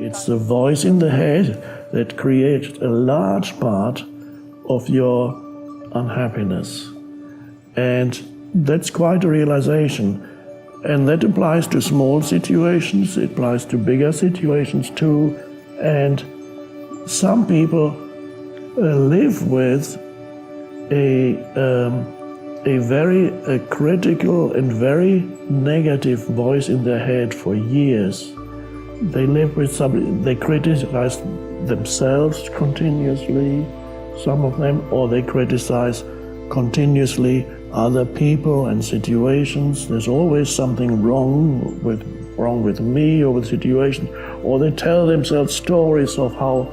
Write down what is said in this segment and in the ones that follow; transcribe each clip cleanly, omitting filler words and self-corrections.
It's the voice in the head that creates a large part of your unhappiness. And that's quite a realization. And that applies to small situations, it applies to bigger situations too. And some people live with a very critical and very negative voice in their head for years. They live with somebody, they criticize themselves continuously, some of them, or they criticize continuously other people and situations. There's always something wrong with me or with the situation, or they tell themselves stories of how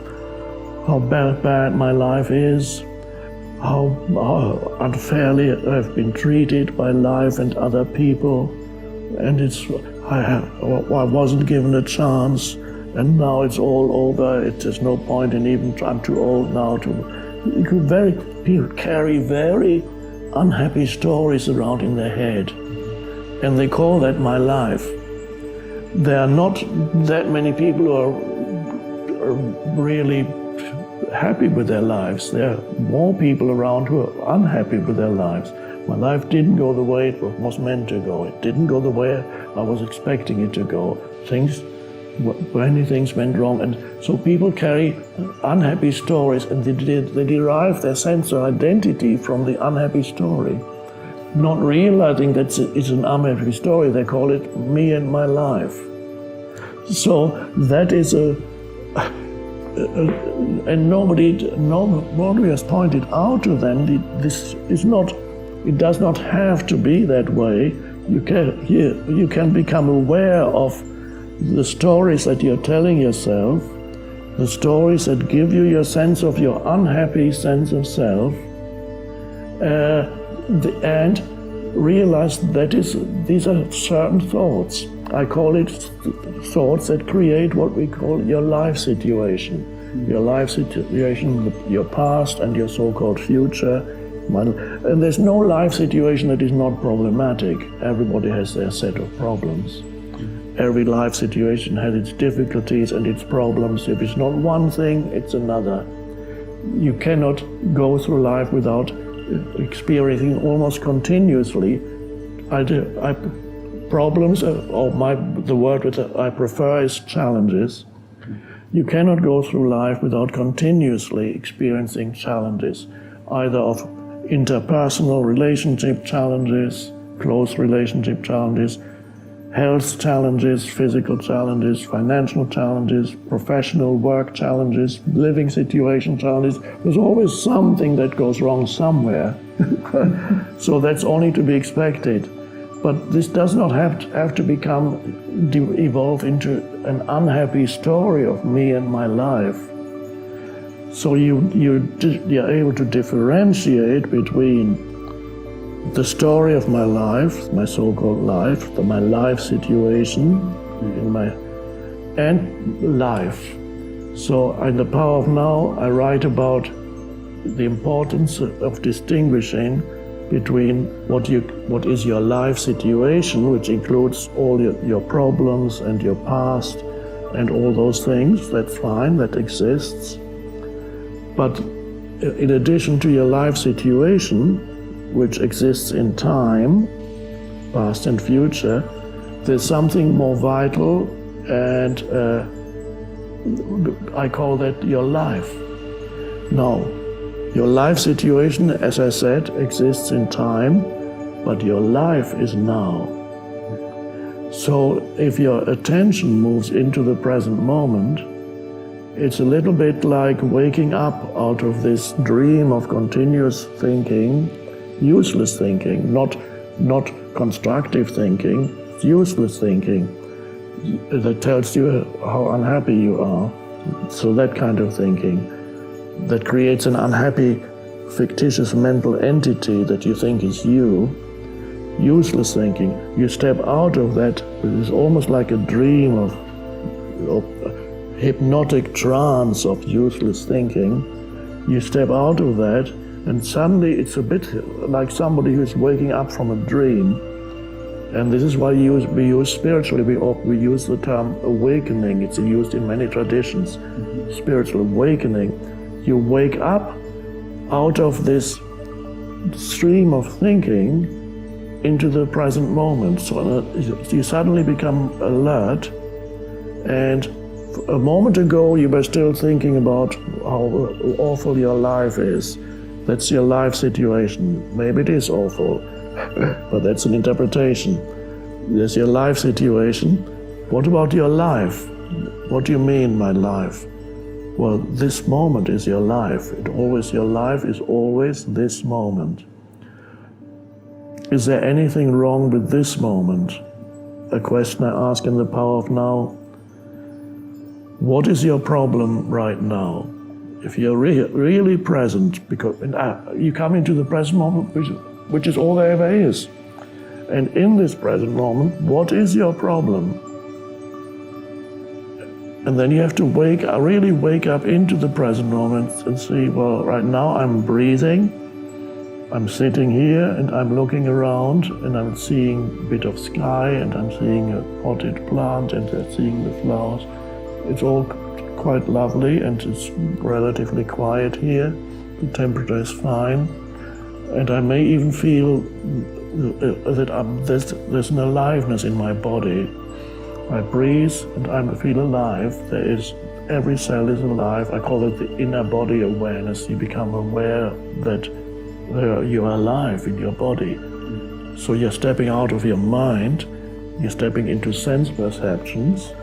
bad my life is, how unfairly I've been treated by life and other people, and I wasn't given a chance, and now it's all over. There's no point in even. I'm too old now to. People carry very unhappy stories around in their head, and they call that my life. There are not that many people who are really happy with their lives. There are more people around who are unhappy with their lives. My life didn't go the way it was meant to go. It didn't go the way I was expecting it to go. Many things went wrong, and so people carry unhappy stories, and they derive their sense of identity from the unhappy story. Not realizing that it's an unhappy story, they call it me and my life. So that is and nobody has pointed out to them, it does not have to be that way. You can become aware of the stories that you're telling yourself, the stories that give you your sense of your unhappy sense of self, and realize that these are certain thoughts. I call it thoughts that create what we call your life situation. Your life situation, your past and your so-called future. And there's no life situation that is not problematic. Everybody has their set of problems. Every life situation has its difficulties and its problems. If it's not one thing, it's another. You cannot go through life without experiencing almost continuously problems, the word which I prefer is challenges. You cannot go through life without continuously experiencing challenges, either of interpersonal relationship challenges, close relationship challenges, health challenges, physical challenges, financial challenges, professional work challenges, living situation challenges. There's always something that goes wrong somewhere. So that's only to be expected. But this does not have to evolve into an unhappy story of me and my life. So you're able to differentiate between the story of my life, my so-called life, my life situation, and life. So in The Power of Now, I write about the importance of distinguishing between what is your life situation, which includes all your problems and your past and all those things. That's fine, that exists. But in addition to your life situation, which exists in time, past and future, there's something more vital, and I call that your life. Now, your life situation, as I said, exists in time, but your life is now. So if your attention moves into the present moment, it's a little bit like waking up out of this dream of continuous thinking, useless thinking, not constructive thinking, useless thinking that tells you how unhappy you are. So that kind of thinking that creates an unhappy, fictitious mental entity that you think is you, useless thinking. You step out of that, it's almost like a dream of hypnotic trance of useless thinking. You step out of that, and suddenly it's a bit like somebody who's waking up from a dream, And this is why we use spiritually, we use the term awakening. It's used in many traditions. Spiritual awakening. You wake up out of this stream of thinking into the present moment. So you suddenly become alert, and a moment ago you were still thinking about how awful your life is. That's your life situation. Maybe it is awful, but that's an interpretation. There's your life situation. What about your life? What do you mean, my life? Well, this moment is your life. Your life is always this moment. Is there anything wrong with this moment? A question I ask in the Power of Now. What is your problem right now? If you're really present, because you come into the present moment, which is all there ever is. And in this present moment, what is your problem? And then you have to really wake up into the present moment and see, well, right now I'm breathing, I'm sitting here and I'm looking around and I'm seeing a bit of sky and I'm seeing a potted plant and I'm seeing the flowers. It's all quite lovely and it's relatively quiet here. The temperature is fine. And I may even feel that there's an aliveness in my body. I breathe and I feel alive. Every cell is alive. I call it the inner body awareness. You become aware that you are alive in your body. So you're stepping out of your mind, you're stepping into sense perceptions,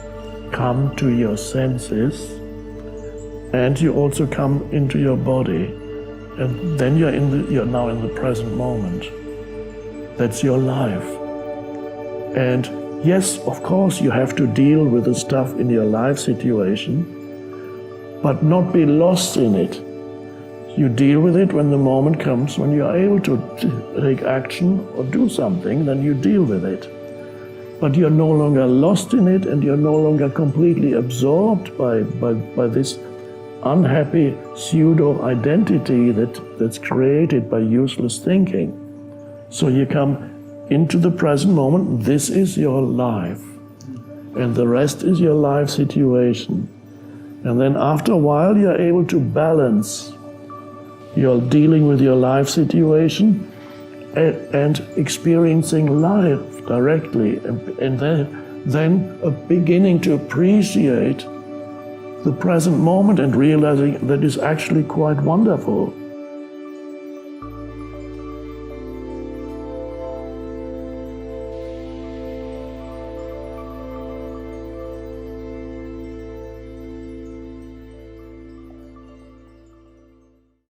come to your senses, and you also come into your body. And then you're now in the present moment. That's your life. And yes, of course, you have to deal with the stuff in your life situation, but not be lost in it. You deal with it when the moment comes, when you are able to take action or do something, then you deal with it. But you're no longer lost in it, and you're no longer completely absorbed by this unhappy pseudo-identity that's created by useless thinking. So you come into the present moment. This is your life, and the rest is your life situation. And then after a while you're able to balance. You're dealing with your life situation and experiencing life directly, and then beginning to appreciate the present moment and realizing that is actually quite wonderful.